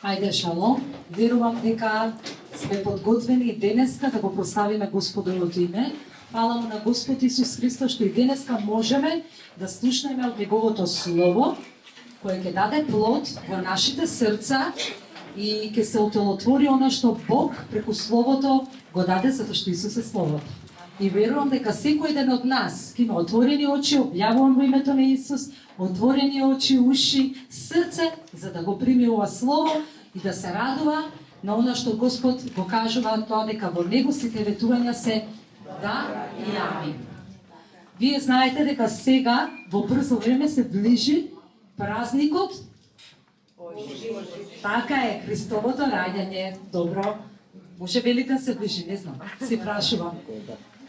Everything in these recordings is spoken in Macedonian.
Ајде, шалом. Верувам дека сме подготвени денеска да го прославиме Господовото име. Фала му на Господ Исус Христос што и денеска можеме да слушнеме од Неговото Слово, кое ќе даде плод во нашите срца и ќе се отелотвори она што Бог преку Словото го даде затоа што Исус е Словото. И верувам дека секој ден од нас ќе има отворени очи, објавувам во името на Исус, отворени очи, уши, срце, за да го прими ова Слово и да се радува на она што Господ го кажува, тоа дека во Него сите ветувања се да и амин. Вие знаете дека сега во брзо време се ближи празникот Така е, Христовото раѓање. Добро, може Великден се ближи, не знам, си прашувам.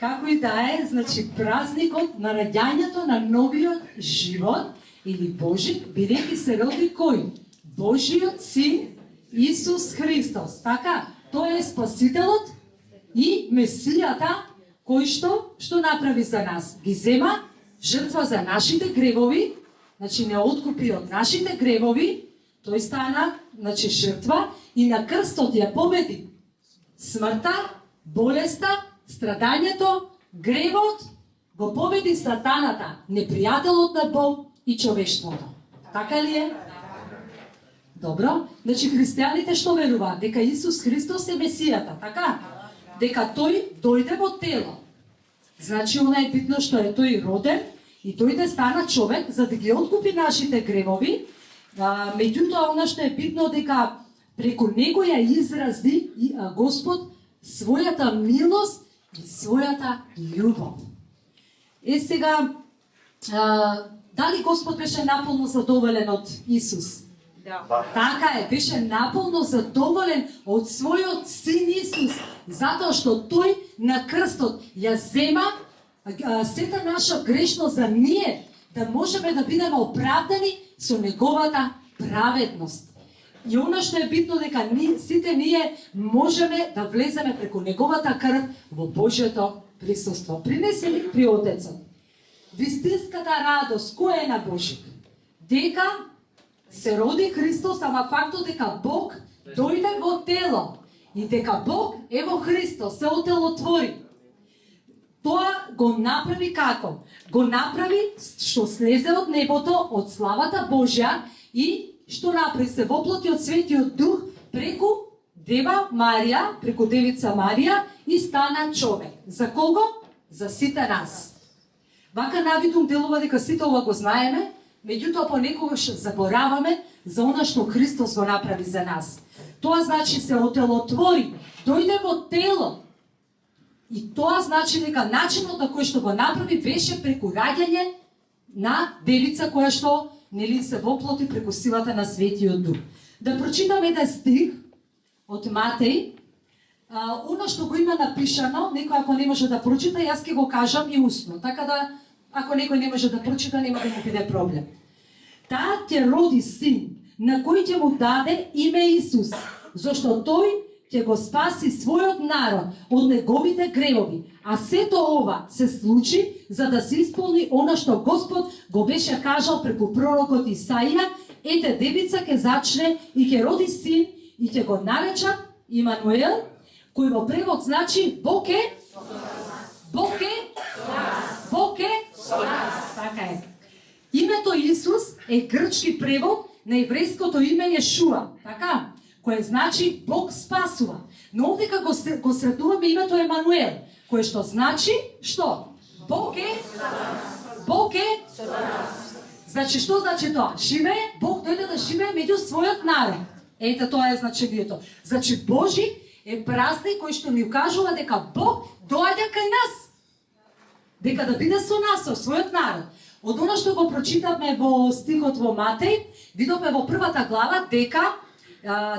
Како и да е, значи празникот на раѓањето на новиот живот или Божи, бидејќи се роди кој? Божиот син Исус Христос. Така, тој е Спасителот и Месијата кој што направи за нас? Ги зема жртва за нашите гревови, значи не откупи од нашите гревови, тој стана, значи жртва и на крстот ја победи смртта, болеста, страдањето, гревот, го победи сатаната, непријателот на Бог и човештвото. Така ли е? Добро, значи христијаните што веруваат? Дека Исус Христос е Месијата, така? Дека тој дојде во тело. Значи, она е битно што е тој роден и дојде стана човек за да ги откупи нашите гревови. Меѓутоа, она што е битно дека преку него ја изрази Господ својата милост и својата љубов. Сега, дали Господ беше наполно задоволен од Исус? Да. Така е, беше наполно задоволен од својот син Исус, затоа што тој на крстот ја зема сета наша грешност за ние да можеме да бидеме оправдани со неговата праведност. И она што е битно дека сите ние можеме да влеземе преку неговата крв во Божјото присуство. Принесени при Отецот. Вистинската радост која е на Божик? Дека се роди Христос, ама фактот дека Бог дојде во тело и дека Бог е во Христос, се отелотвори. Тоа го направи како? Го направи што слезе од небото, од славата Божја и што направи? Се воплоти од Светиот Дух преку Дева Марија, преку Девица Марија и стана човек. За кого? За сите нас. Вака навидум делува дека сите ова го знаеме, меѓутоа понекогаш забораваме за она што Христос го направи за нас. Тоа значи се отелотвори, дојде во тело. И тоа значи дека начинот на кој што го направи беше преку раѓање на девица која што нели се воплоти преку силата на Светиот Дух. Да прочитаме еден стих од Матеј. Она што го има напишано, некој ако не може да прочита, јас ќе го кажам и усно. Така да, ако некој не може да прочита, нема да му биде проблем. Таа ќе роди син, на кој ќе му даде име Исус, зашто тој ќе го спаси својот народ од неговите гревови. А сето ова се случи за да се исполни она што Господ го беше кажал преку пророкот Исаија: ете, девица ќе зачне и ќе роди син и ќе го наречат Имануел, кој во превод значи Бог е Бог е Бог е така е. Името Исус е грчки превод на еврејското име Јешуа, така? Кое значи Бог спасува. Но овдека го сретнуваме името Емануел, кое што значи што? Бог е Бог е Значи што значи тоа? Живее, Бог дојде да живее меѓу својот народ. Ете, тоа е значењето. Значи Божи е празник кој што ни укажува дека Бог доаѓа кај нас. Дека да биде со нас, со својот народ. Од она што го прочитавме во стихот во Матеј, видовме во првата глава дека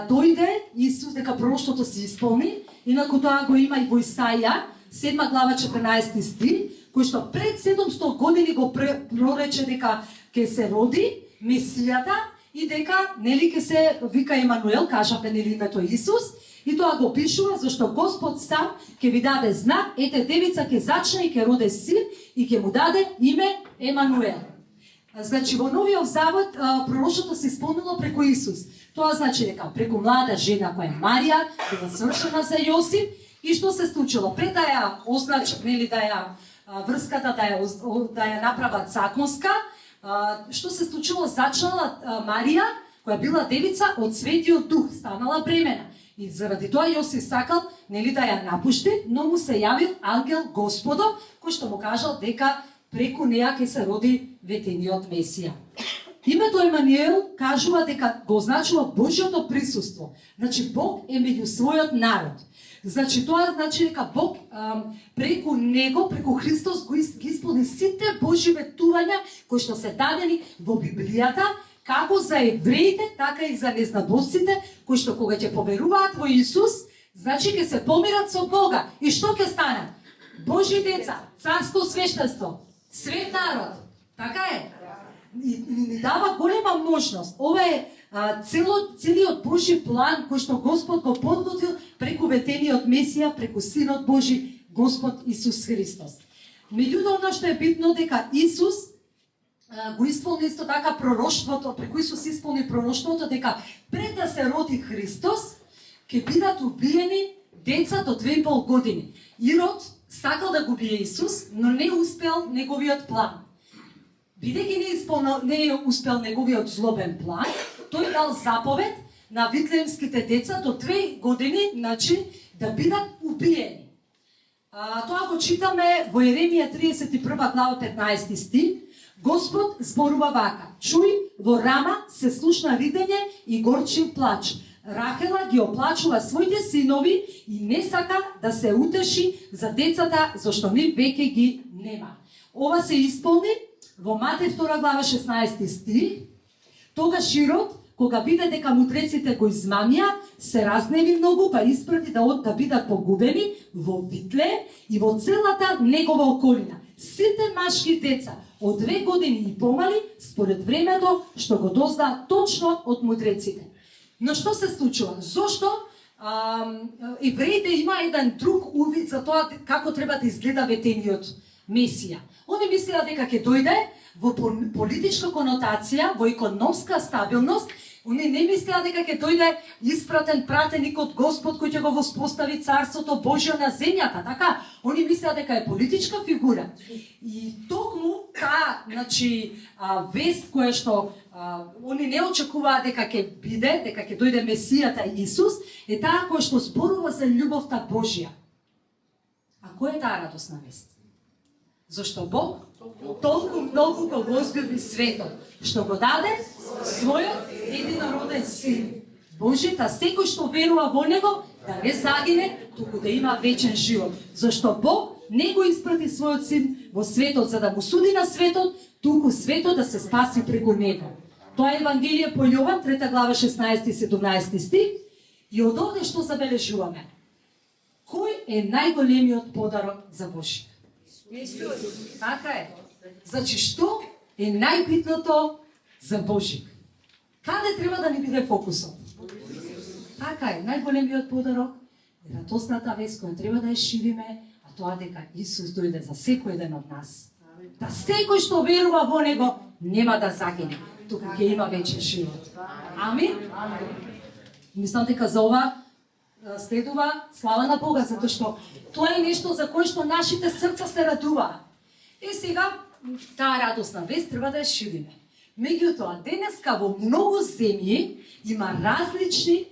дојде Исус, дека пророштвото се исполни, инаку тоа го има и во Исаија, 7 глава 14 стих, кој што пред 700 години го прорече дека ќе се роди Месијата и дека нели ќе се вика Емануел, кажавме нели името Исус, и тоа го пишува зашто Господ сам ќе ви даде знак, ете девица ќе зачне и ќе роде син и ќе му даде име Емануел. Значи во Новиот Завет пророштвото се исполнило преку Исус. Тоа значи дека преку млада жена која е Марија била свршена за Јосиф и што се случило пред да ја означи, нели да ја врската да ја направат законска, што се случило, зачнала Марија која била девица од Светиот Дух, станала бремена. И заради тоа Јосиф сакал нели да ја напушти, но му се јавил ангел Господов кој што му кажал дека преку неја ќе се роди ветениот Месија. Името Емануел кажува дека го означува Божјото присуство. Значи Бог е меѓу својот народ. Значи тоа значи дека Бог преку него, преку Христос ги исполни сите Божји ветувања кои што се дадени во Библијата, како за евреите, така и за незнабожците, кои што кога ќе поверуваат во Исус, значи ќе се помират со Бога. И што ќе стане? Божји деца, царство, свештенство, свет народ. Така е. Ни дава голема можност. Ова е целиот Божји план кој што Господ го подготвил преку ветениот Месија, преку Синот Божи, Господ Исус Христос. Меѓутоа, она што е битно дека Исус го исполни исто така пророштвото, преку Исус исполни пророштвото дека пред да се роди Христос, ќе бидат убиени деца до 2,5 години. Ирод сакал да го убие Исус, но не успел неговиот план. Бидејќи не успел неговиот злобен план, тој дал заповед на витлеемските деца до 2 години, значи, да бидат убиени. Тоа го читаме во Еремија 31 глава 15 стих. Господ зборува вака: чуј, во Рама се слушна ридење и горчив плач. Рахела ги оплачува своите синови и не сака да се утеши за децата, зашто ни веќе ги нема. Ова се исполни во Матеј 2 глава 16 стих. Тогаш Ирод, кога виде дека мудреците го измамија, се разневи многу, па испрати да бидат погубени во Витлеем и во целата негова околина. Сите машки деца од 2 години и помали, според времето што го дозна точно од мудреците. Но што се случува? Зошто евреите има еден друг увид за тоа како треба да изгледа ветениот Месија. Они мислеа дека ќе дојде во политичка конотација, во економска стабилност. Они не мислеа дека ќе дојде испратен пратеник од Господ кој ќе го воспостави царството Божјо на земјата, така? Они мислеа дека е политичка фигура. И токму таа, значи, вест која што они не очекуваа дека ќе биде, дека ќе дојде Месијата Исус, е таа која што зборува за љубовта Божја. А која е таа радосна вест? Зашто Бог толку многу го возлюби светот, што го даде својот единороден син Божи, та секој што верува во него да не загине, туку да има вечен живот. Зашто Бог не го испрати својот син во светот за да му суди на светот, туку светот да се спаси преку него. Тоа е Евангелие по Јован, 3 глава 16 и 17 стих. И од овде што забележуваме? Кој е најголемиот подарок за Божик? Исус. Така е. Значи, што е најбитното за Божик? Каде треба да ни биде фокусот? Така е, најголемиот подарок е радосната вест која треба да ја шириме, а тоа дека Исус дојде за секој еден од нас. Да секој што верува во него нема да загине, туку ќе има вечен живот. Амин? Мислам дека за ова следува слава на Бога, затоа што тоа е нешто за кое што нашите срца се радуваат. И сега таа радосна вест треба да ја шириме. Меѓутоа, денеска во многу земји има различни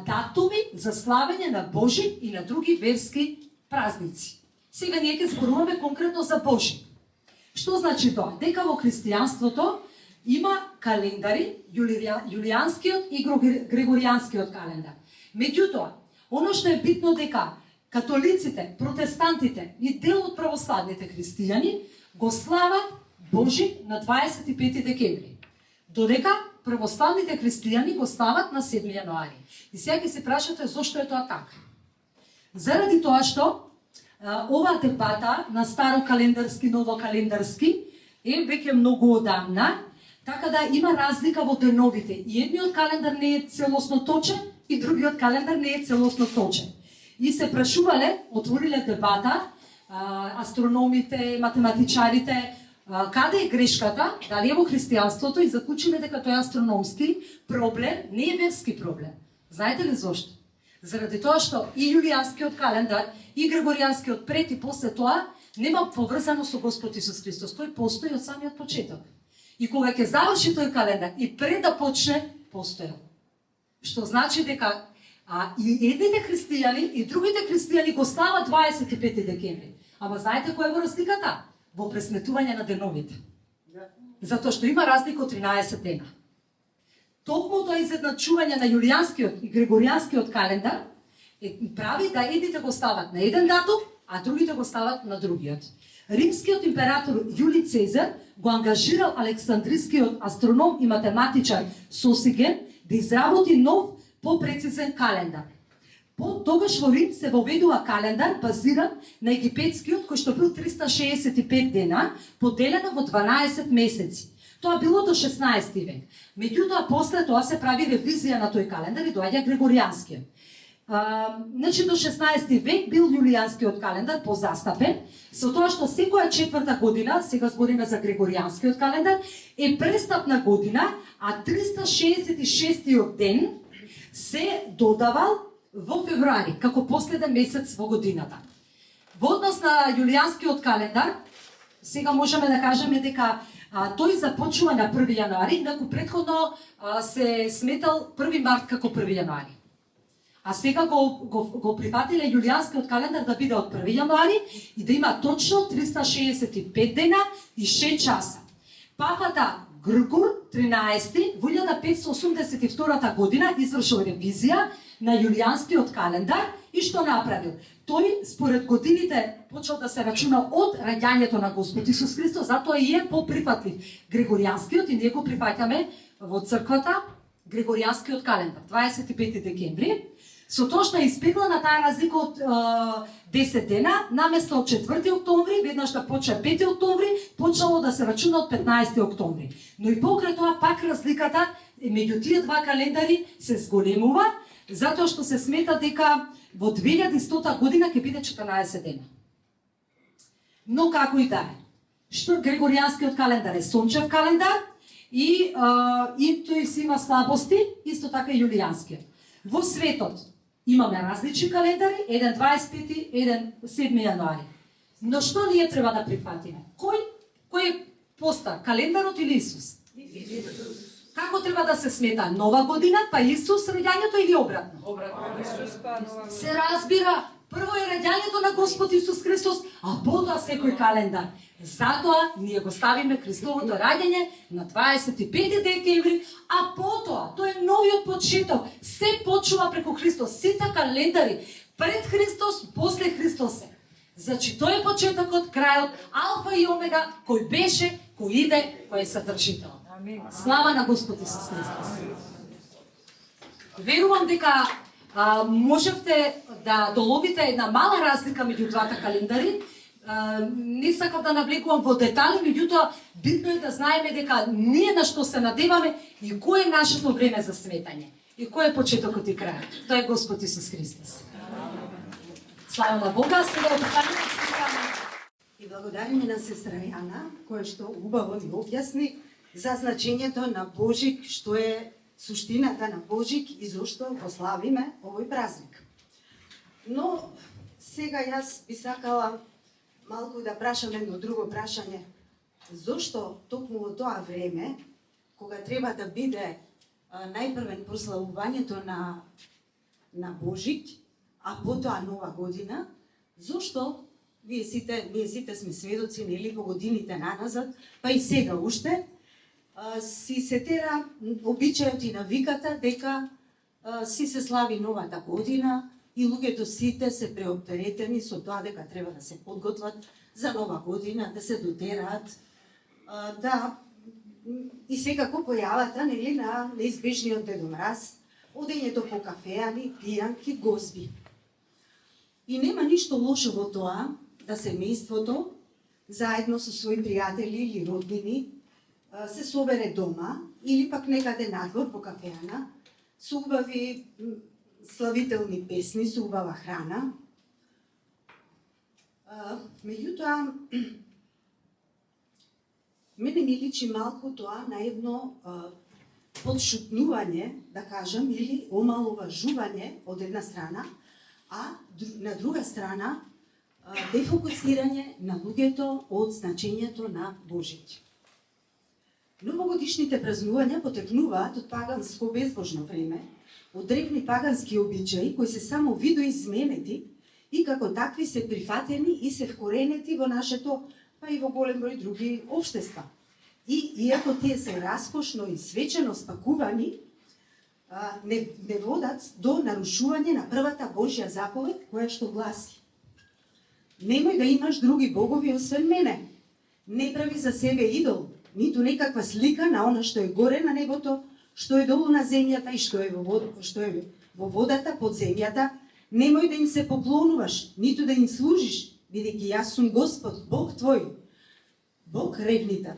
датуми за славење на Божи и на други верски празници. Сега ние ќе зборуваме конкретно за Божи. Што значи тоа? Дека во христијанството има календари, јулијанскиот и грегоријанскиот календар. Меѓутоа, оно што е битно дека католиците, протестантите и дел од православните христијани го слават Божи на 25 декември. Додека православните христијани го слават на 7 јануари. И сега ќе се прашате зошто е тоа така. Заради тоа што ова дебата на старо календарски, ново календарски е веќе многу одамна, така да има разлика во деновите. И едниот календар не е целосно точен, и другиот календар не е целосно точен. И се прашувале, отвориле дебата, астрономите, математичарите, Каде е грешката? Дали е во христијанството и заклучиме дека тој астрономски проблем не е верски проблем. Знаете ли зошто? Заради тоа што и јулијанскиот календар и григоријанскиот пред и после тоа нема поврзано со Господ Исус Христос. Тој постои од самиот почеток. И кога ќе заврши тој календар и пред да почне, постоел. Што значи дека и едните христијани и другите христијани го стават 25 декември. Ама знаете која е во разликата? Во пресметување на деновите. Затоа што има разлика од 13 дена. Токму тоа изедначување на јулијанскиот и григоријанскиот календар прави да едните го стават на еден датум, а другите го стават на другиот. Римскиот император Јули Цезар го ангажирал Александрискиот астроном и математичар Сосиген да изработи нов, попрецизен календар. Тогаш во Рим се воведува календар базиран на египетскиот, кој што бил 365 дена, поделено во 12 месеци. Тоа било до 16 век. Меѓутоа, после тоа се прави ревизија на тој календар и доаѓа григоријанскиот. Значи, до 16 век бил јулијанскиот календар позастапен, со тоа што секоја четврта година, сега збориме за григоријанскиот календар, е престапна година, а 366-тиот ден се додавал во февруари, како последен месец во годината. Во однос на јулијанскиот календар, сега можеме да кажеме дека тој започува на 1 јануари, инаку претходно се сметал 1 март како 1 јануари. А сега го прифатиле јулијанскиот календар да биде од 1 јануари и да има точно 365 дена и 6 часа. Папата Гргор 13 во 1582 година извршил ревизија на јулијанскиот календар и што направил? Тој според годините почел да се рачуна од раѓањето на Господ Исус Христос, затоа и е поприфатлив Григоријанскиот и ние го прифаќаме во црквата Григоријанскиот календар 25 декември. Со тоа што е испеглана таа разлика од 10 дена, наместо од 4 октомври, веднаш да почне 5 октомври, почнало да се рачуна од 15 октомври. Но и покрај тоа пак разликата меѓу тие два календари се зголемува, затоа што се смета дека во 2100 година ќе биде 14 дена. Но како и да е, што Григоријанскиот календар е сончев календар и тој си има слабости, исто така и јулијанскиот. Во светот имаме различни календари, еден 25, еден 7 јануари. Но што ние треба да прифатиме? Кој е поста, календарот или Исус? Исус. Како треба да се смета? Нова година, па Исус раѓањето или обратно? Обратно. Исус па нова. Се разбира, прво е раѓањето на Господ Исус Христос, а потоа секој календар. Затоа ние го ставиме Христовото раѓање на 25 декември, а потоа тој е новиот почеток. Се почува преку Христос, сите календари пред Христос, после Христос е. Значи тој е почетокот, крајот, алфа и омега, кој беше, кој иде, кој е содржител. Слава на Господ Исус Христос. Верувам дека можевте да доловите една мала разлика меѓу двата календари. Не сакам да навлекувам во детали, меѓутоа битно е да знаеме дека ние на што се надеваме и кој е нашето време за сметање. И кој е почетокот и крајот. Тој е Господ Исус Христос. Слава на Бога, сега е поканувам сестра. И благодариме на сестра Јана, која што убаво ни објасни за значењето на Божик, што е суштината на Божик и зошто го славиме овој празник. Но сега јас би сакала малку да прашам едно друго прашање. Зошто токму во тоа време, кога треба да биде најпрвен прославувањето на Божик, а потоа нова година, зошто ние сите сме сведоци, нели, во годините наназад, па и сега уште, си се тера обичајот и навиката дека си се слави новата година и луѓето сите се преоптеретени со тоа дека треба да се подготват за нова година, да се дотераат, да и секако појавата, нели, на неизбежниот Дедо Мраз, одењето по кафеани, пијанки, госби. И нема ништо лошо во тоа да семејството заедно со своји пријатели или роднини се собере дома или пак некаде надвор по кафеана со убави славителни песни, со убава храна. Меѓутоа, мене ми личи малку тоа на едно подшутнување, да кажам, или омаловажување од една страна, а на друга страна дефокусирање на луѓето од значењето на Божик. Новогодишните празнувања потекнуваат од паганско безбожно време, од древни пагански обичаи кои се само видоизменети и како такви се прифатени и се вкоренети во нашето, па и во голем број други општества. И иако тие се раскошно и свечено спакувани, не водат до нарушување на првата Божја заповед, која што гласи: немој да имаш други богови освен мене. Не прави за себе идол, ниту некаква слика на она што е горе на небото, што е долу на земјата и што е во водата под земјата. Немој да им се поклонуваш, ниту да им служиш, бидејќи јас сум Господ, Бог твој, Бог ревнитар.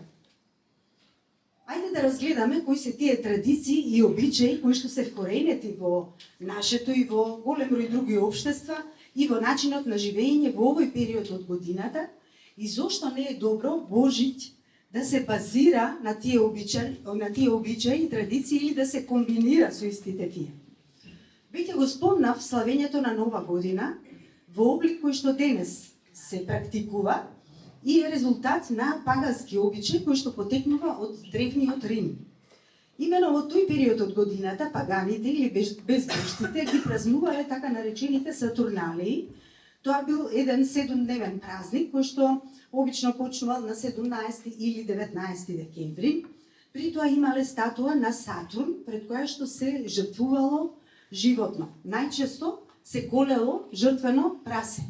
Ајде да разгледаме кои се тие традиции и обичаи кои што се вкоренети во нашето и во голем број други општества и во начинот на живење во овој период од годината, и зошто не е добро Божич да се базира на тие обичаи и традиции или да се комбинира со истите тие. Веќе го спомнав славењето на Нова година во облик кој што денес се практикува и е резултат на пагански обичаи кој што потекнува од древниот Рим. Имено во тој период од годината паганите или безбожците ги празнувале така наречените Сатурналии. Тоа бил еден 7-дневен празник кој што обично почнувал на 17 или 19 декември. При тоа имале статуа на Сатурн пред која што се жртвувало животно. Најчесто се колело жртвено прасе.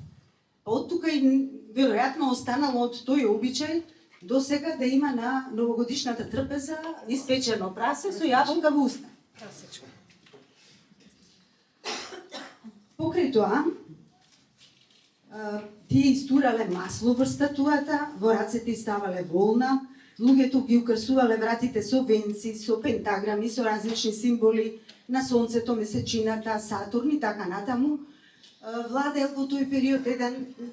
Од тука и веројатно останало од тој обичај до сега да има на новогодишната трпеза испечено прасе со јаболка во уста. Покрај тоа, тие истурале масло врз статуата, во рацете ставале волна, луѓето ги украсувале вратите со венци, со пентаграми, со различни символи на сонцето, месечината, Сатурн и така натаму. Владеел во тој период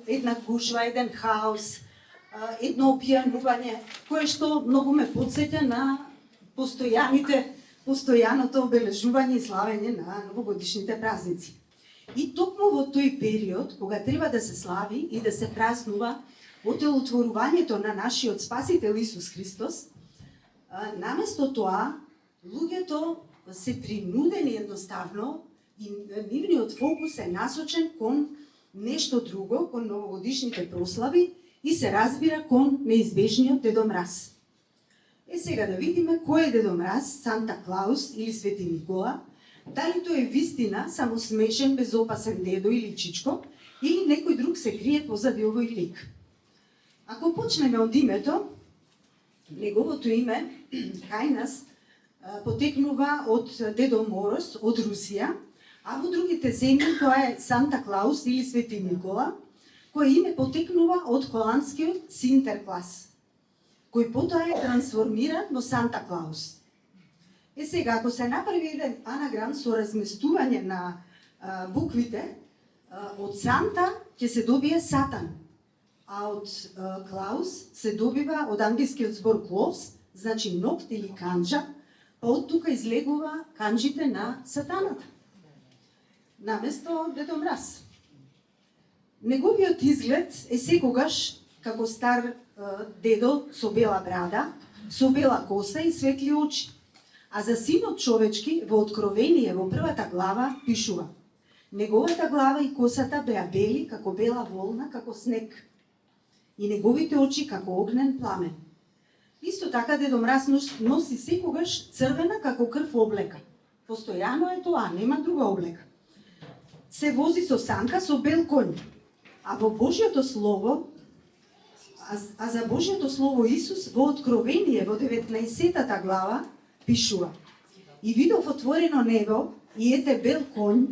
една гушва, еден хаос, едно опијанување, кое што многу ме потсеќа на постојаното обележување и славење на новогодишните празници. И токму во тој период, кога треба да се слави и да се празнува отелотворувањето на нашиот Спасител Исус Христос, наместо тоа, луѓето се принудени едноставно и нивниот фокус е насочен кон нешто друго, кон новогодишните прослави и се разбира кон неизбежниот Дедо Мраз. Сега да видиме кој е Дедо Мраз, Санта Клаус или Свети Никола, дали тој е вистина само смешен, безопасен дедо или чичко, или некој друг се крие позади овој лик. Ако почнеме од името, неговото име, кај нас, потекнува од Дедо Мороз, од Русија, а во другите земји тоа е Санта Клаус или Свети Никола, кој име потекнува од холандскиот Синтерклас, кој потоа е трансформиран во Санта Клаус. Сега, ако се направи еден анаграм со разместување на буквите, од Санта ќе се добие Сатан, а од Клаус се добива од англискиот збор кловс, значи нокт или канџа, па од тука излегува канџите на Сатаната, наместо Дедо Мраз. Неговиот изглед е секогаш како стар дедо со бела брада, со бела коса и светли очи. А за синот човечки во Откровение во првата глава пишува: неговата глава и косата беа бели како бела волна, како снег, и неговите очи како огнен пламен. Исто така Дедо Мраз носи секогаш црвена како крв облека. Постојано е тоа, нема друга облека. Се вози со санка со бел конј. А во Божјото слово, за Божјото слово Исус во Откровение во 19 глава пишува: и видов отворено небо, и ете бел конј,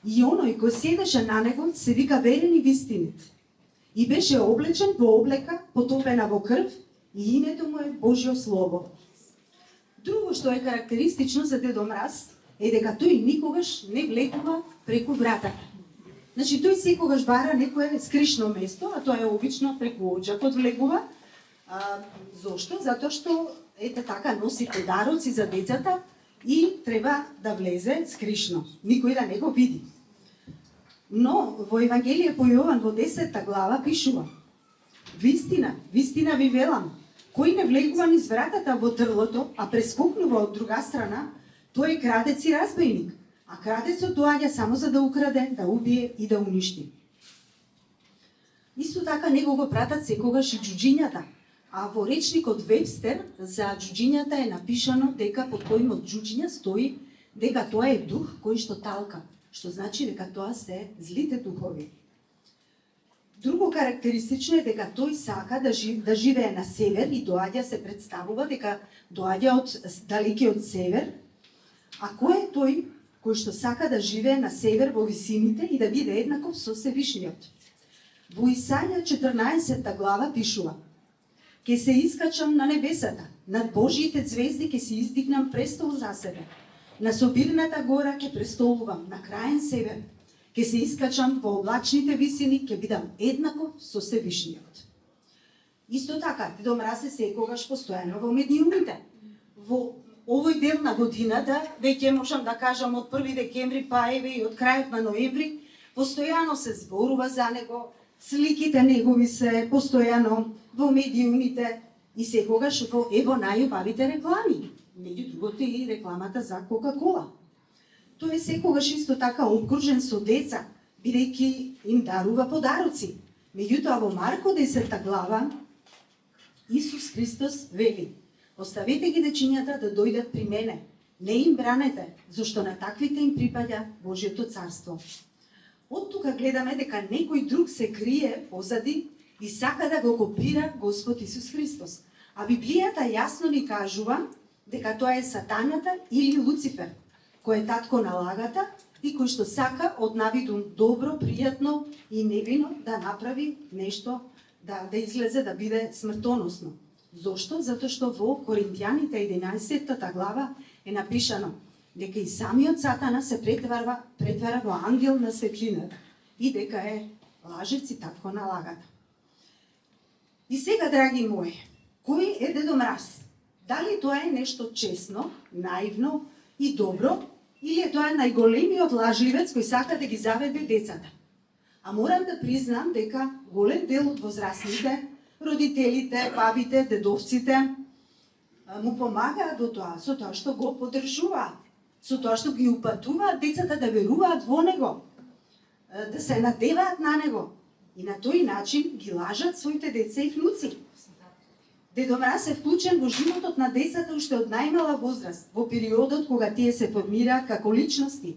и оној кој седеше на него се вика верен и вистинит. И беше облечен во облека потопена во крв, и името му е Божјо слово. Друго што е карактеристично за Дедо Мраз е дека тој никогаш не влегува преку врата. Значи тој секогаш бара некое скришно место, а тоа е обично преку оџакот влегува, Зошто? Затоа што ете така носи подароци за децата и треба да влезе скришно. Никој да не го види. Но во Евангелие по Јован во 10 глава пишува: Вистина, вистина ви велам, кој не влегува низ вратата во дрвото, а прескокнува од друга страна, тој е крадец и разбойник. А крадецот доаѓа само за да украде, да убие и да уништи. Исто така него го пратат секогаш и џуџињата, а во речникот Вебстер за џуџињата е напишано дека под поимот џуџиња стои дека тоа е дух кој што талка, што значи дека тоа се злите духови. Друго карактеристично е дека тој сака да живее на север и доаѓа, се представува дека доаѓа од далекиот север. А кој е тој кој што сака да живее на север во висините и да биде еднаков со Севишниот? Во Исаја 14 глава пишува: Ке се искачам на небесата, над Божиите звезди ке се издигнам престол за себе. На собирната гора ке престолувам, на краен север. Ке се искачам во облачните висини, ке бидам еднаков со Севишниот. Исто така, Дедо Мраз е секогаш постојано во медиумите. Во овој дел на годината, веќе можам да кажам од 1 декември па еве и од крајот на ноември, постојано се зборува за него, сликите негови се постојано во медиумите и секогаш во најубавите реклами. Меѓу другото и рекламата за Кока-кола. Тој е секогаш исто така обкружен со деца, бидејќи им дарува подароци. Меѓутоа во Марко 10 глава Исус Христос вели: Оставете ги дечињата да дојдат при мене, не им бранете, зашто на таквите им припаѓа Божјото царство. Од тука гледаме дека некој друг се крие позади и сака да го копира Господ Исус Христос. А Библијата јасно ни кажува дека тоа е сатаната или Луцифер, кој е татко на лагата и кој што сака од навидум добро, пријатно и невино да направи нешто, да излезе да биде смртоносно. Зошто? Затоа што во Коринтијаните 11 глава е напишано дека и самиот сатана се претвара во ангел на светлината и дека е лажец и татко на лагата. И сега, драги мои, кој е Дедо Мраз? Дали тоа е нешто честно, наивно и добро, или е тоа најголемиот лажливец кој сака да ги заведе децата? А морам да признам дека голем дел од возрастните, родителите, бабите, дедовците, му помагаат до тоа, со тоа што го поддржуваат, со тоа што ги упатуваат децата да веруваат во него, да се надеваат на него и на тој начин ги лажат своите деца и внуци. Дедо Мраз е вклучен во животот на децата уште од најмала возраст, во периодот кога тие се формираат како личности,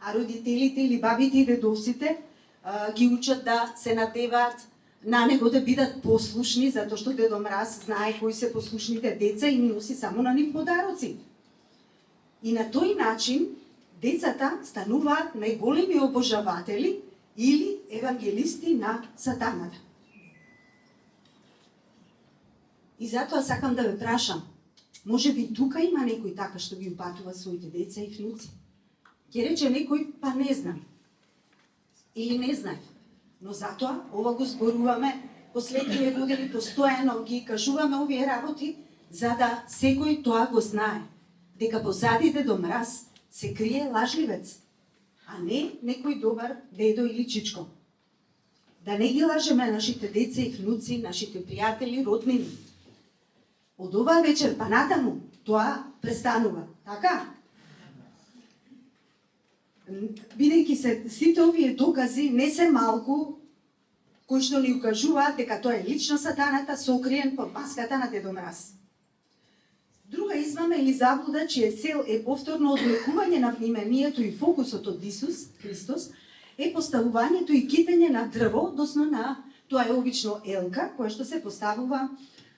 а родителите или бабите и дедовците ги учат да се надеваат на него, да бидат послушни, затоа што Дедо Мраз знае кои се послушните деца и носи само на нив подароци. И на тој начин децата стануваат најголеми обожаватели или евангелисти на сатаната. И затоа сакам да ве прашам, може би тука има некој така што ги упатува своите деца и внуци? Ќе рече некој, па не знам. Или не знаев. Но затоа ова го зборуваме последниве години, постојано ги кажуваме овие работи, за да секој тоа го знае. Дека позади Дедо Мраз се крие лажливец, а не некој добар дедо или чичко. Да не ги лажеме нашите деца и внуци, нашите пријатели, роднини. Од оваа вечер па натаму тоа престанува, така? Бидејќи се сите овие докази не се малку кои што ни укажуваат дека тоа е лично сатаната сокриен под маската на Дедо Мраз. Друга измама или заблуда чија цел е повторно одвлекување на вниманието и фокусот од Исус Христос е поставувањето и китење на дрво, односно на тоа е обично елка која што се поставува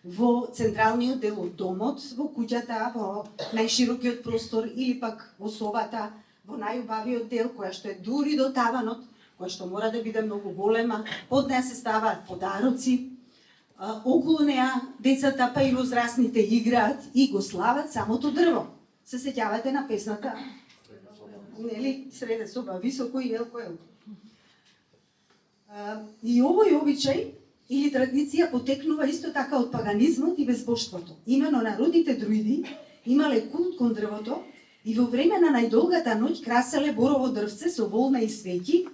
во централниот дел од домот, во куќата, во најширокиот простор или пак во собата, во најубавиот дел, која што е дури до таванот, која што мора да биде многу голема, под неа се ставаат подароци, околу неа децата па и возрастните играат и го слават самото дрво. Се сеќавате на песната? Нели, среде соба, високо и елко. И овој обичај или традиција потекнува исто така од паганизмот и безбожството. Имено народите друиди имале култ кон дрвото и во време на најдолгата ноќ краселе борово дрвце со волна и свеќи.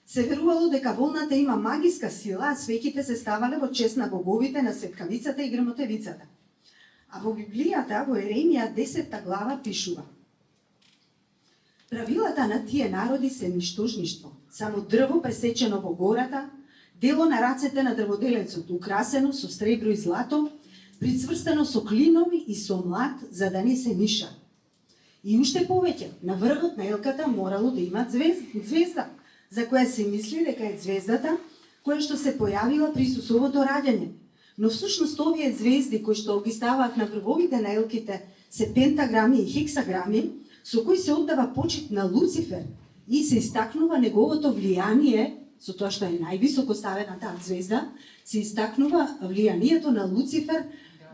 Се верувало дека волната има магиска сила, а свеќите се ставале во чест на боговите, на светкавицата и грмотевицата. А во Библијата, во Еремија 10 глава пишува: правилата на тие народи се ништожништво, само дрво пресечено во гората, дело на рацете на дрводелецот, украсено со сребро и злато, прицврстено со клинови и со млад, за да не се миша. И уште повеќе, на врвот на елката морало да има звезда, за која се мисли дека е звездата која што се појавила при Исусовото раѓање. Но всушност овие звезди кои што ги ставаат на врвовите на елките се пентаграми и хексаграми, со кои се оддава почит на Луцифер и се истакнува неговото влијание, со тоа што е највисоко ставена таа звезда, се истакнува влијанието на Луцифер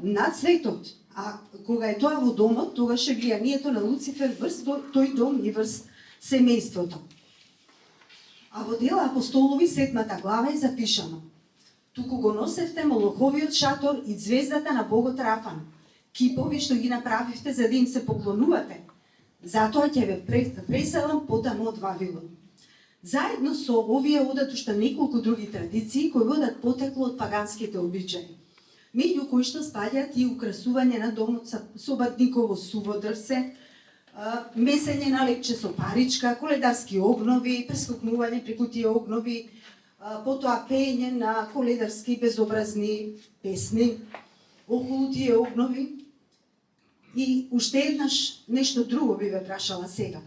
над светот. А кога е тоа во домот, тогаш е влијанието на Луцифер врз тој дом и врз семејството. А во Дела апостолови 7 глава е запишано: туку го носевте молоховиот шатор и звездата на богот Рафан, кипови што ги направивте за да им се поклонувате. Затоа ќе ве преселам потаму од Вавилон. Заедно со овие одат уште неколку други традиции кои водат потекло од паганските обичаи, меѓу кои што спаѓаат и украсување на домот со бадниково суво дрвце, месење на лепче со паричка, коледарски огнови, прескокнување преку тие огнови, потоа пеење на коледарски безобразни песни околу тие огнови. И уште еднаш нешто друго би ве прашала сега.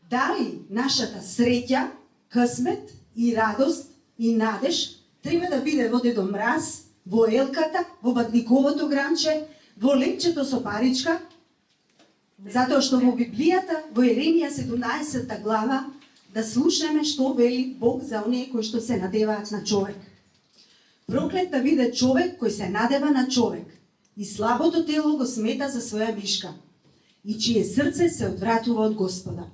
Дали нашата среќа, късмет и радост и надеж треба да биде во Дедо Мраз, во елката, во бадниковото гранче, во лепчето со паричка? Затоа што во Библијата, во Еремија 17 глава, да слушнеме што вели Бог за оние кои што се надеваат на човек. Проклет да биде човек кој се надева на човек и слабото тело го смета за своја мишка и чие срце се одвратува од Господа.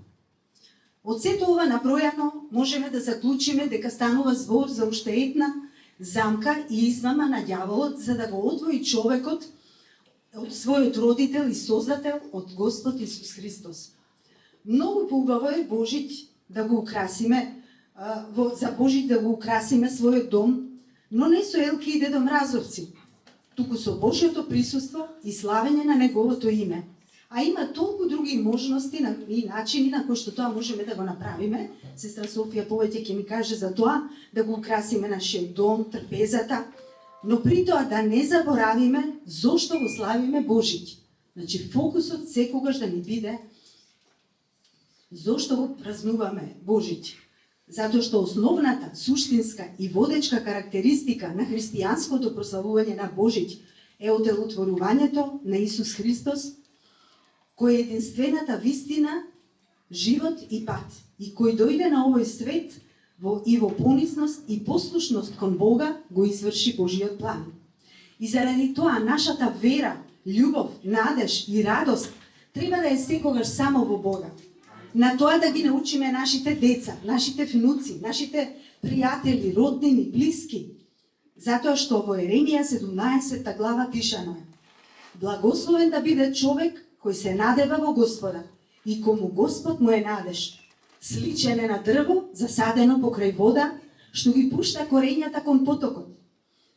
Од сето ова набројано можеме да заклучиме дека станува збор за уште една замка и измама на ѓаволот за да го одвои човекот од својот родител и создател, од Господ Исус Христос. Многу поубаво е Божит да го украсиме, за Божит да го украсиме својот дом, но не со елки и дедомразовци, туку со Божјото присуство и славење на Неговото име. А има толку други можности и начини на кои што тоа можеме да го направиме. Сестра Софија повеќе ќе ми каже за тоа, да го украсиме нашиот дом, трпезата, но при тоа да не заборавиме зошто го славиме Божит. Значи фокусот секогаш да ни биде зошто го празнуваме Божит. Затоа што основната, суштинска и водечка карактеристика на христијанското прославување на Божит е оделотворувањето на Исус Христос, кој е единствената вистина, живот и пат, и кој дојде на овој свет и во понизност и послушност кон Бога го изврши Божиот план. И заради тоа нашата вера, љубов, надеж и радост треба да е секогаш само во Бога. На тоа да ги научиме нашите деца, нашите внуци, нашите пријатели, роднини, блиски. Затоа што во Еремија 17 глава пишано е: благословен да биде човек кој се надева во Господа и кому Господ му е надеж. Сличен е на дрво, засадено покрај вода, што ги пушта корењата кон потокот.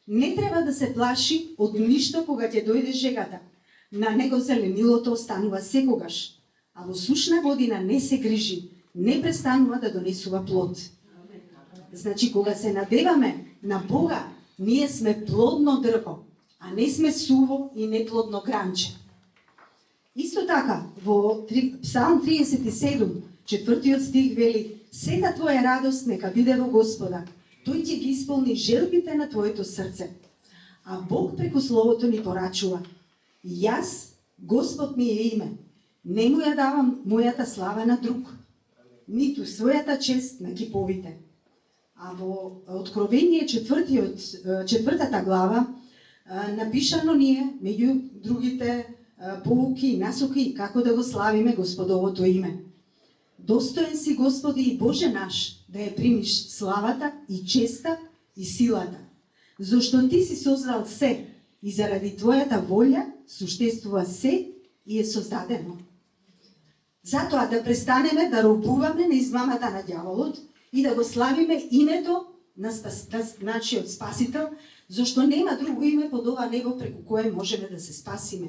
Не треба да се плаши од ништо кога ќе дојде жегата. На него зеленилото останува секогаш, а во сушна година не се грижи, не престанува да донесува плод. Значи, кога се надеваме на Бога, ние сме плодно дрво, а не сме суво и неплодно гранче. Исто така, во Псалм 37, 4 стих вели: сета твоја радост нека биде во Господа, тој ќе ги исполни желбите на твоето срце. А Бог преку Словото ни порачува: јас, Господ ми е име, не му ја давам мојата слава на друг, ниту својата чест на киповите. А во Откровение 4 глава напишано ни е, меѓу другите поуки и насоки, како да го славиме Господовото име. Достоен си, Господи и Боже наш, да ја примиш славата и честа и силата. Зошто ти си создал се и заради твојата волја суштествува се и е создадено. Затоа да престанеме да робуваме на измамата на ѓаволот и да го славиме името на нашиот Спасител, зашто нема друго име под ова небо преку кое можеме да се спасиме.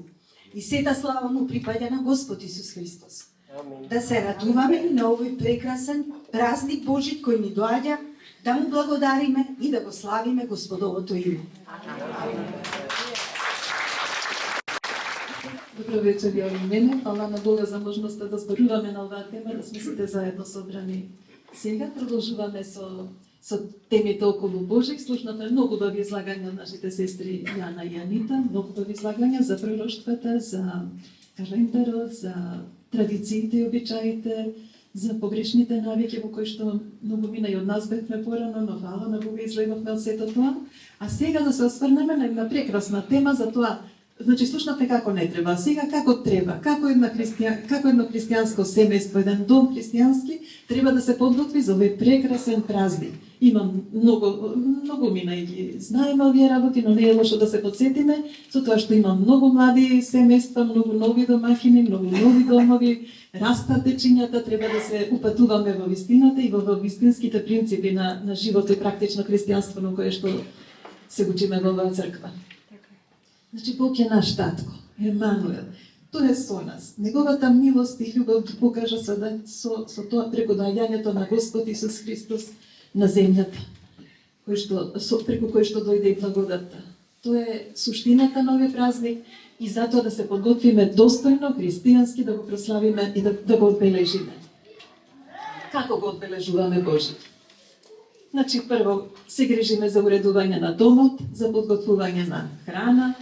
И сета слава му припаѓа на Господ Исус Христос. Да се радуваме и на овој прекрасен празник Божи кој ни доаѓа, да му благодариме и да го славиме Господовото име. Добро вечер и од мене. Фала на Бога за можноста да зборуваме на оваа тема, да сме сите заедно собрани. Сега продолжуваме со темите околу Божик. Слушнавме многу убави излагања од нашите сестри Јана и Анита, многу убави излагања за пророштвата, за календарот, за традициите и обичаите, за погрешните навики во кои што многу мина и од нас бевме порано, но фала на Бога излегавме од сето тоа. А сега да се осврнеме на една прекрасна тема за тоа. Значи, слушнавме како не треба, сега како треба, како едно христијанско семејство, еден дом христијански, треба да се подготви за овој прекрасен празник. Има многу мина и ги знаеме овие работи, но не е лошо да се подсетиме, со тоа што има многу млади семејства, многу нови домакини, многу нови домови, растат дечињата, треба да се упатуваме во вистината и во вистинските принципи на живото и практично христијанство на кое што се учиме во оваа црква. Значи, Бог е наш татко, Емануел. Тој е со нас. Неговата милост и љубов ги покажа со тоа преку доаѓањето на Господ Исус Христос на земјата, преку кој што дојде и благодатта. Тоа е суштината на овој празник и затоа да се подготвиме достојно, христијански, да го прославиме и да го одбележиме. Како го одбележуваме Божи? Значи, прво се грижиме за уредување на домот, за подготвување на храна,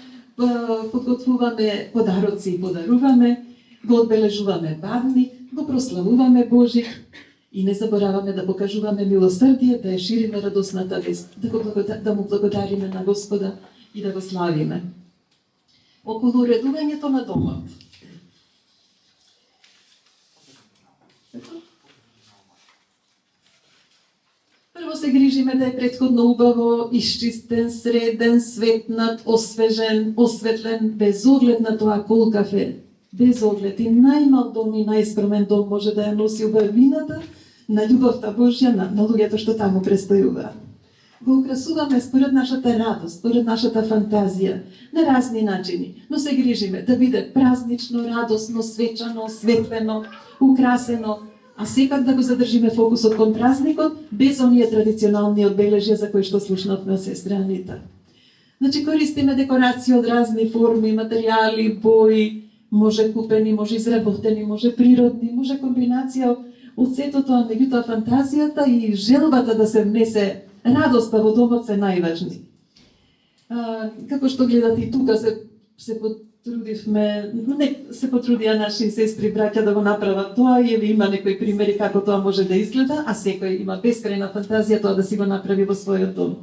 подготвуваме подароци и подаруваме, го одбележуваме бавник, го прославуваме Божик и не забораваме да покажуваме милосрдие, да ја шириме радосната вест, да му благодариме на Господа и да го славиме. Околу уредувањето на домот. Прво се грижиме да е претходно убаво, исчистен, среден, светнат, освежен, осветлен, без оглед на тоа колкав е. Без оглед и најмал дом и најскромен дом може да ја носи убавината на љубовта Божја на луѓето што таму престојуваат. Го украсуваме според нашата радост, според нашата фантазија, на разни начини, но се грижиме да биде празнично, радосно, свечано, осветлено, украсено, а сепак да го задржиме фокусот кон празникот, без оние традиционални одбележја за кои што слушнавме од сестра Анита. Значи, користиме декорации од разни форми, материјали, бои, може купени, може изработени, може природни, може комбинација од сето тоа, меѓутоа фантазијата и желбата да се внесе радоста во домот се најважни. Како што гледате и тука се потрудивме, се потрудија наши сестри, браќа да го направат тоа и има некои примери како тоа може да изгледа, а секој има бескрајна фантазија тоа да си го направи во својот дом.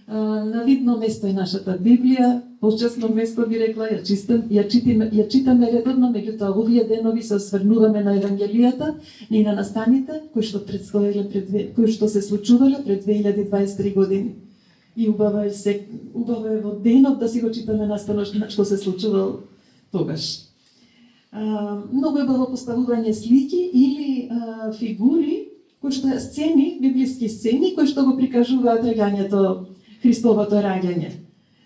На видно место е нашата Библија, почесно место би рекла, ја читаме редовно, меѓутоа овие денови се осврнуваме на Евангелијата и на настаните кои што се случувале пред 2023 години. И убаво е во денот да си го читаме настанот што се случувал тогаш. Многу е било поставување слики или фигури, кои што сцени, библиски сцени, кои што го прикажуваат раѓањето, Христовото раѓање.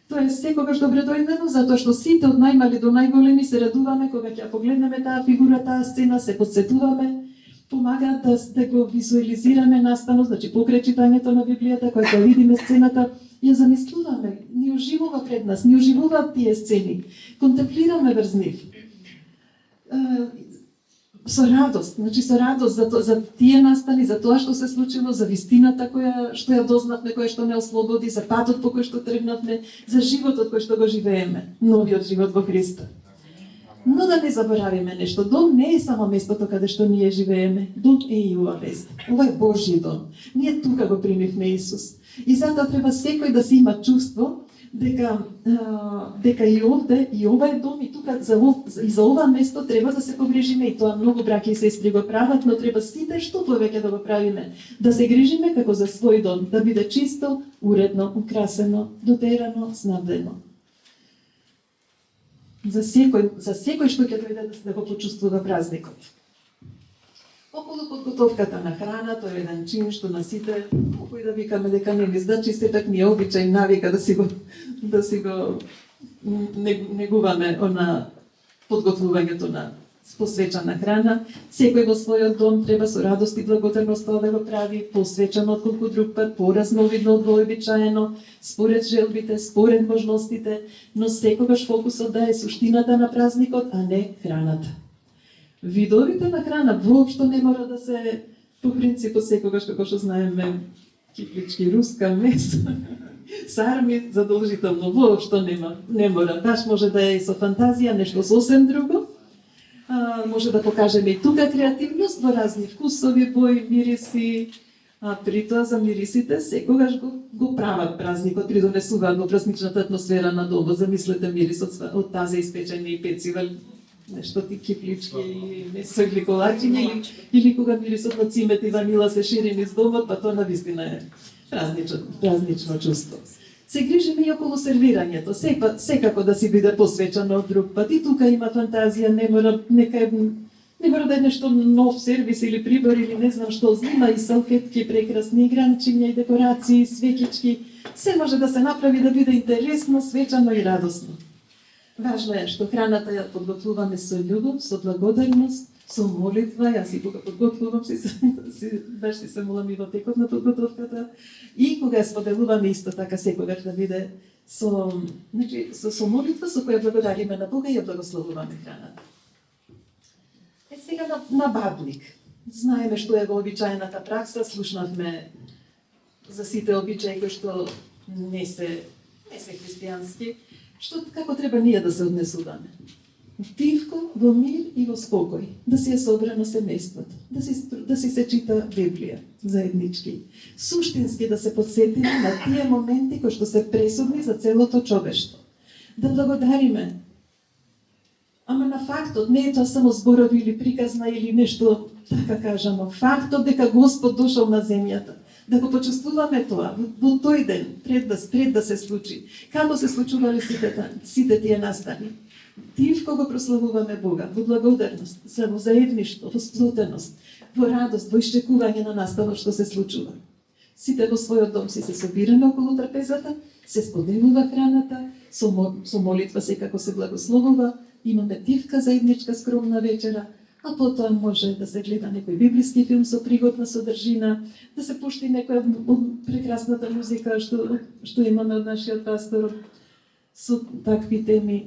Тоа е секогаш добредојдено, затоа што сите од најмали до најголеми се радуваме кога ќе погледнеме таа фигура, таа сцена, се подсетуваме, помагаат да го визуализираме настанот, значи покрај читањето на Библијата, кога ќе видиме сцената, ја замислуваме, ни оживува пред нас, ни оживуваат тие сцени, контемплираме врз нив. Со радост за тие настани, за тоа што се случило, за вистината што ја дознавме, која што не ослободи, за патот по кој што тргнавме, за животот кој што го живееме, новиот живот во Христа. Но да не заборавиме нешто, дом не е само местото каде што ние живееме, дом е и ова вест. Ова е Божји дом. Ние тука го примивме Исус. И затоа треба секој да си има чувство дека и овде, и ова е дом, и тука и за ова место треба да се погрижиме, и тоа многу браќи и сестри го прават, но треба сите што повеќе да го правиме, да се грижиме како за свој дом, да биде чисто, уредно, украсено, дотерано, снабдено. За секој што ќе дојде да го почувствува празникот. Околу подготовката на храна, тоа е еден чин што на сите, кој да викаме дека не ни значи, сепак ни е обичај навика да си го негуваме на подготвувањето на посвечена храна. Секој во својот дом треба со радост и благодарност да го прави, посвечено отколку друг пат, поразновидно од вообичаено, според желбите, според можностите, но секогаш фокусот да е суштината на празникот, а не храната. Видовите на храна воопшто не мора да се, по принципот секогаш како што знаеме, киплички, руска месо, сарми задолжително воопшто не мора. Баш може да е и со фантазија, нешто сосем друго. Може да покажеме и тука креативност во разни вкусови, бои, мириси. При тоа за мирисите секогаш го прават празникот, придонесуваат во празничната атмосфера на домот. Замислете мирисот од тази испечени пецива, нешто ти киплички или месо или колачиња, или кога мирисот на цимет и ванила се шири низ домот, па тоа навистина е празнично чувство. Се грижиме и околу сервирањето, секако да си биде посвечено од друг пат. И тука има фантазија, не мора да е нешто нов сервис или прибор или не знам што, има и салфетки, прекрасни гранчиња и декорации, свеќички. Се може да се направи да биде интересно, свечано и радосно. Важно е што храната ја подготвуваме со љубов, со благодарност, со молитва. Јас и кога подготвувам баш си се молам и во текот на подготовката. И кога ја споделуваме исто така секогаш да биде со молитва со која благодариме на Бога и ја благословуваме храната. Сега на бадлик. Знаеме што е вообичаената пракса, слушнавме за сите обичаи кои што не се христијански. Како треба ние да се однесуваме? Тивко, во мир и во спокој, да си е собрано семејството, да си се чита Библија заеднички. Суштински да се подсетиме на тие моменти кои што се пресудни за целото човештво. Да благодариме. Ама на фактот, не е тоа само зборови или приказна или нешто, така кажано, фактот дека Господ дошол на земјата. Да го почувствуваме тоа во тој ден, пред да се случи. Како се случувале сите тие настани. Тивко го прославуваме Бога, во благодарност, во заедништво, во сплотеност, во радост, во исчекување на настанот што се случува. Сите во својот дом си се собираме околу трапезата, се споделува храната, со молитва секако се благословува, имаме тивка заедничка скромна вечера, а потоа може да се гледа некој библиски филм со пригодна содржина, да се пушти некоја прекрасната музика што имаме од нашиот пастор со такви теми.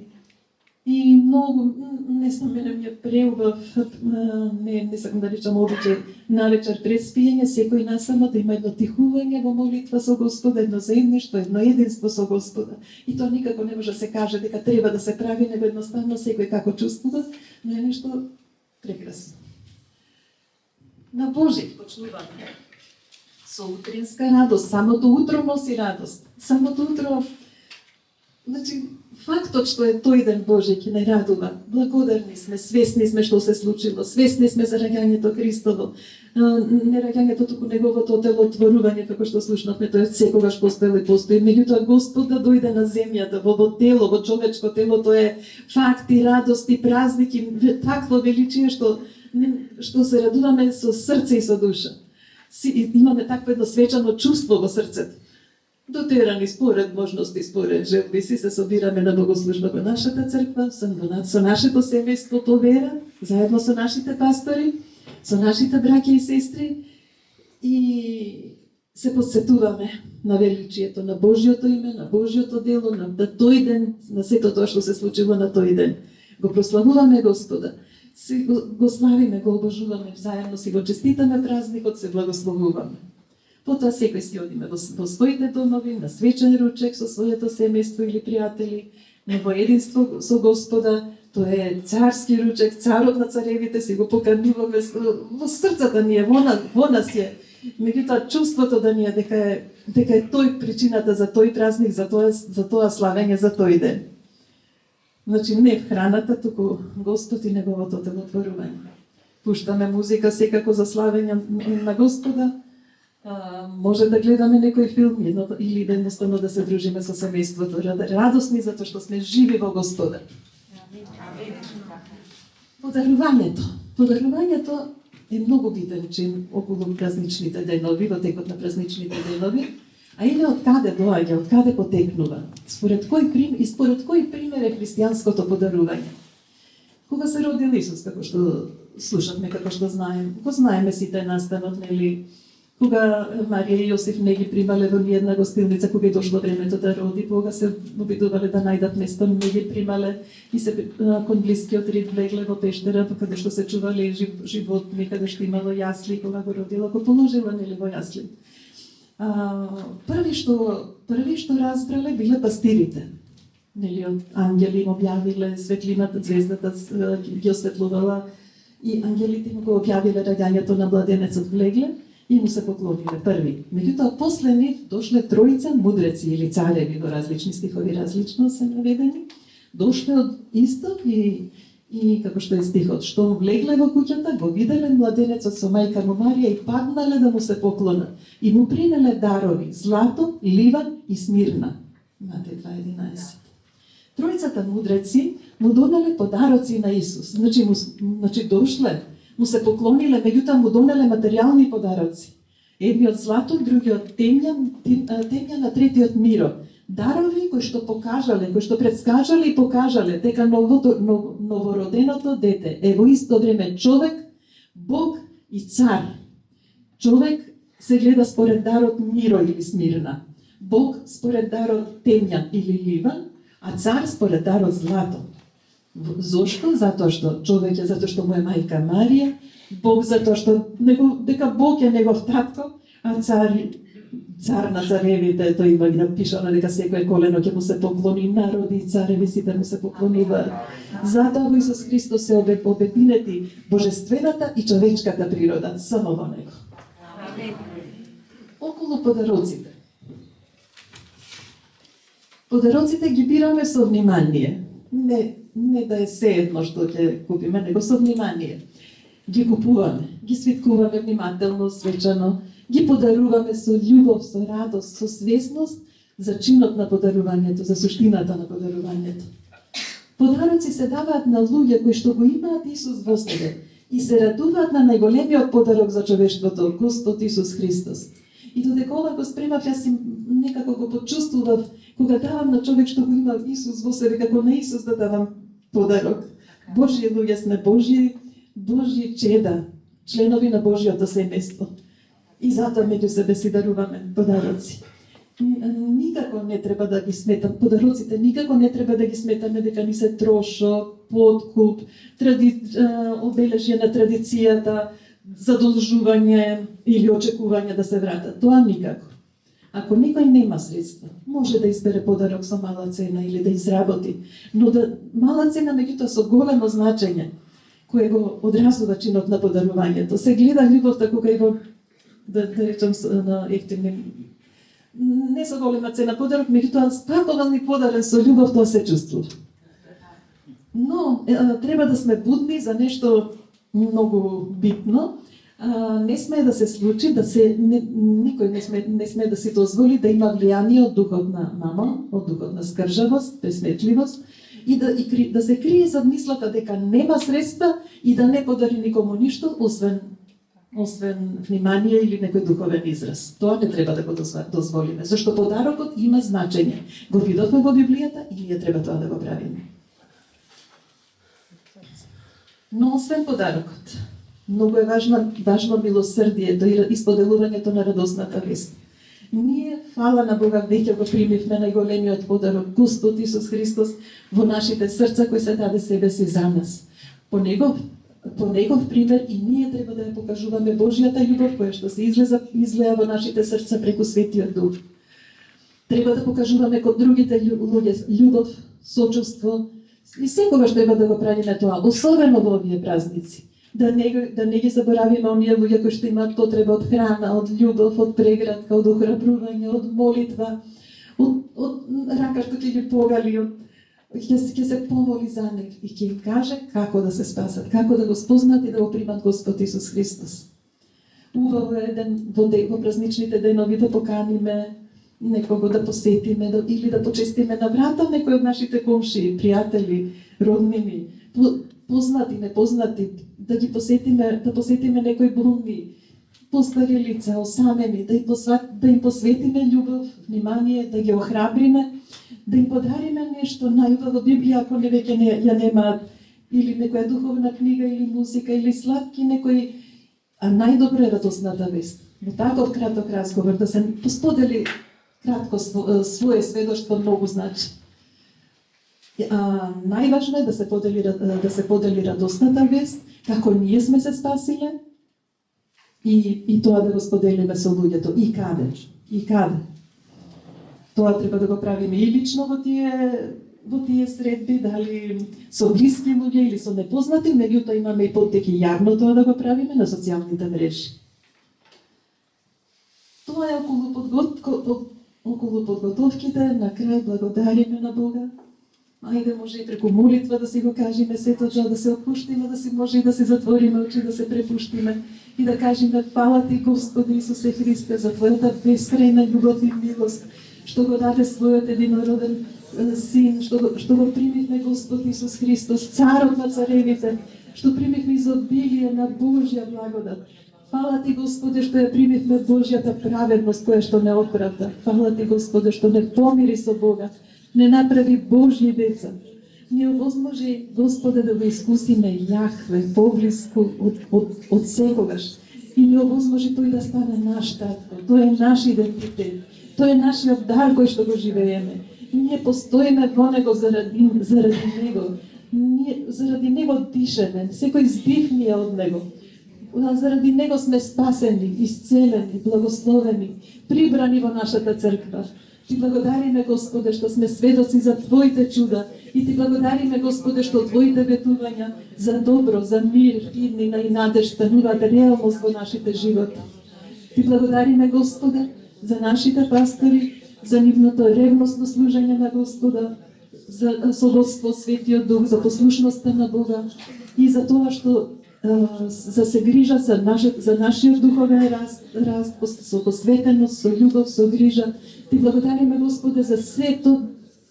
И многу, не знам, мене ми е преубав, не сакам да речам обичај, навечер пред спиење, секој насамо да има едно тихување во молитва со Господа, едно заедништво, едно единство со Господа. И тоа никако не може да се каже дека треба да се прави, него едноставно секој како чувствува, но е нешто прекрасно. На Божик почнуваме со утринска радост, самото утро носи радост. Самото утро, значи, фактот што е тој ден Божи ќе не радува, благодарни сме, свесни сме што се случило, свесни сме за раѓањето Христово, не раѓањето, туку неговото оделотворување, како што слушнавме, тој секогаш постоел и постои. Меѓутоа Господ да дојде на земјата, во тело, во човечко тело, тоа е факт и радост и празник и такво величие што се радуваме со срце и со душа. Имаме такво едно свечано чувство во срцето. Дотерани според можности, според желби си се собираме на богослужба во нашата црква, со нашето семејство по вера, заедно со нашите пастори, со нашите браќа и сестри и се подсетуваме на величието на Божјото име, на Божјото дело, на тој ден, на сето тоа што се случило на тој ден. Го прославуваме Господа, го славиме, го обожуваме, заедно си го честитаме празникот, се благословуваме. Потоа секој си одиме во своите домови, на свечен ручек со своето семејство или пријатели, во единство со Господа. Тоа е царски ручек, царот на царевите, си го покануваме во срцата ние, во нас е. Меѓутоа, чувството да ни е дека е тој причината за тој празник, за тоа славење, за тој ден. Значи, не храната, туку Господ и Неговото делотворување. Пуштаме музика секако за славење на Господа, може да гледаме некој филм или едноставно да се дружиме со семејството, радосни затоа што сме живи во Господа. Подарувањето е многу битен чин околу празничните денови, во текот на празничните денови, а еве од каде доаѓа, од каде потекнува, според кој пример е христијанското подарување. Кога се родил Исус, како што слушавме, како што го знаеме сите настанот, нели, кога Марија и Јосиф не ги примале во ниедна гостилница, кога и дошло времето да роди, кога се обидувале да најдат место, не ги примале и се кон блискиот рид влегле во пештера, каде што се чувале животни, каде што имало јасли, кога го родила, го положила нели во јасли. Први што разбрале биле пастирите. Нели, од ангели им објавиле светлината, звездата ги осветлувала и ангелите им го објавиле раѓањето на младенецот влегле и му се поклониле први. Меѓутоа, после нив дошле тројца мудреци или цареви, во различни стихови различно се наведени, дошле од исток и како што е стихот, што влегле во куќата, го виделе младенецот со мајка му Марија и паднале да му се поклонат. И му принеле дарови, злато, ливан и смирна. Матеј 2:11. Тројцата мудреци му донеле подароци на Исус. Значи дошле, му се поклониле, меѓутоа му донеле материјални подароци. Едниот злато, другиот темја, третиот миро. Дарови кои што покажале, кои што предскажале и покажале дека новороденото дете е во исто време човек, Бог и цар. Човек се гледа според дарот миро или смирна. Бог според дарот темја или ливан, а цар според дарот злато. Зошто? Затоа што човек е затоа што му е мајка Марија, Бог затоа што дека Бог е негов татко, а цар на царевите, тој има ги напишано дека секој колено ќе му се поклони, народи и цареви сите му се поклонуваат. Затоа во Исус Христос се обединети божествената и човечката природа само во него. Околу подароците. Подароците ги бираме со внимание. Не да е се едно што ќе купиме, него со внимание. Ги купуваме, ги свиткуваме внимателно, свечано, ги подаруваме со љубов, со радост, со свесност за чинот на подарувањето, за суштината на подарувањето. Подароци се даваат на луѓе кои што го имаат Исус во себе и се радуваат на најголемиот подарок за човештвото, Господ Исус Христос. И додека ова го спремав, јас си некако го почувствував кога давам на човек што го има Исус во себе, како на Исус да давам подарок. Божји луѓе сме, Божји чеда, членови на Божјото семејство. И затоа меѓу себе си даруваме подароци. Никако не треба да ги сметам, подароците никако не треба да ги сметаме дека ни се трошок, подкуп, обележје на традицијата, задолжување или очекување да се вратат. Тоа никако. Ако некој нема средства, може да избере подарок со мала цена или да изработи, но мала цена меѓутоа со големо значење, кое го одразува чинот на подарувањето. Се гледа љубовта кога и во, да речем, на ефтини, не со голема цена подарок, меѓутоа спакувални подарен со љубов, тоа се чувствува. Но треба да сме будни за нешто многу битно. Не сме да се случи, никој не сме да си дозволи да има влијание од духот на мамон, од духот на скржавост, пресметливост и да се крие зад мислата дека нема средства и да не подари никому ништо, освен внимание или некој духовен израз. Тоа не треба да го дозволиме, зашто подарокот има значење. Го видовме во Библијата и ние треба тоа да го правиме. Но освен подарокот, многу е важно милосрдието и исподелувањето на радосната вест. Ние, фала на Бога, веќе го примивме најголемиот подарок, Господ Исус Христос, во нашите срца кој се даде себе си за нас. По негов пример и ние треба да ја покажуваме Божјата љубов која што се излеа во нашите срца преку Светиот Дух. Треба да покажуваме кон другите луѓе љубов, сочувство и секогаш треба да го правиме тоа, особено во овие празници. да не ги заборавиме оние луѓе кои што имаат потреба од храна, од љубов, од прегратка, од охрабрување, од молитва, од рака што ќе ги погали, ќе се помоли за нив и ќе им каже како да се спасат, како да го спознат и да го примат Господ Исус Христос. Убаво е во празничните денови да поканиме некого да посетиме или да почестиме на врата некој од нашите комшии, пријатели, роднини, познати, непознати, да ги посетиме, да посетиме некои болни, постари лица, осамени, да им посветиме љубов, внимание, да ги охрабриме, да им подариме нешто најубаво Библија, ако не веќе ја немаат, или некоја духовна книга, или музика, или сладки некои, а најдобро е радосната вест. Во таков краток разговор да се посподели кратко свое сведоштво многу значи. Најважно е да се подели радосната вест, како ние сме се спасиле, и тоа да го споделиме со луѓето. И каде. Тоа треба да го правиме и лично во тие средби, дали со блиски луѓе или со непознати, меѓутоа имаме и поттеки јавно тоа да го правиме на социјалните мрежи. Тоа е околу подготовките, на крај благодариме на Бога. Ајде може и преку молитва да си го кажеме сето тоа, да се опуштиме, да си може и да се затвориме очи, да се препуштиме и да кажеме фала ти Господи Исусе Христе за Твојата бескрајна љубов и милост, што го даде својот единороден Син, што го примивме Господ Исус Христос, Царот на царевите, што примивме изобилие на Божја благодат. Фала ти Господе што ја примивме Божјата праведност која што не оправда. Фала ти Господе што не помири со Бога, не направи Божји деца. Ни овозможи Господе да го искусиме Јахве поблиску од секогаш. И ни овозможи тој да стане наш татко. Тој е наш идентитет. Тој е нашиот дар кој што го живееме. Ние постоиме во него заради него. Заради него дишеме. Секој здив ни е од него. Заради него сме спасени, исцелени, благословени, прибрани во нашата црква. Ти благодариме, Господе, што сме сведоци за Твоите чуда и Ти благодариме, Господе, што Твоите ветувања за добро, за мир, иднина и надеж стануваат реалност во нашите животи. Ти благодариме, Господе, за нашите пастори, за нивното ревностно служење на Господа, за соборство Светиот Дух, за послушноста на Бога и за тоа што се грижа за нашиот духовен раст, со посветеност, со љубов, со грижа. Ти благодариме, Господе, за сето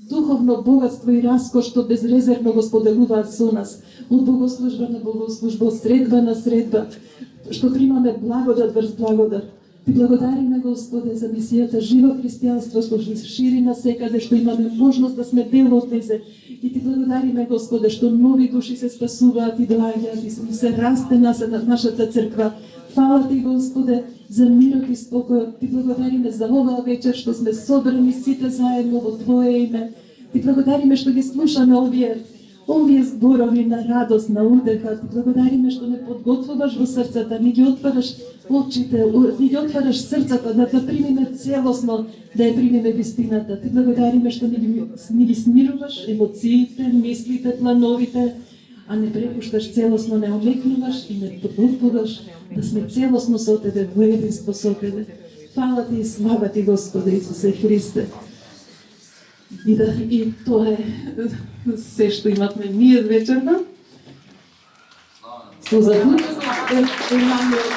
духовно богатство и раскош што безрезервно го споделуваат со нас, од богослужба на богослужба, од средба на средба, што примаме благодат врз благодат. Ти благодариме, Господе, за мисијата живо христијанство што се шири насекаде, што имаме можност да сме дел од незе. И ти благодариме, Господе, што нови души се спасуваат и доаѓаат и се расте нашата црква. Фала ти, Господе, за мирот и спокојот. Ти благодариме за оваа вечер што сме собрани сите заедно во Твое име. Ти благодариме што ги слушаме овие зборови на радост, на удеха. Ти благодариме што не подготвуваш во срцата, ни ги отвараш очите, ни ги отвараш срцата да примиме целосно, да ја примиме вистината. Ти благодариме што ни ги смируваш емоциите, мислите, плановите, а не препушташ целосно, не омекнуваш и не подготвуваш да сме целосно со Тебе, во единство со Тебе. Фала Ти и слава Ти, Господе Исусе Христе. И тоа е се што имавме ние вечерна. Со заклучок, Емануел,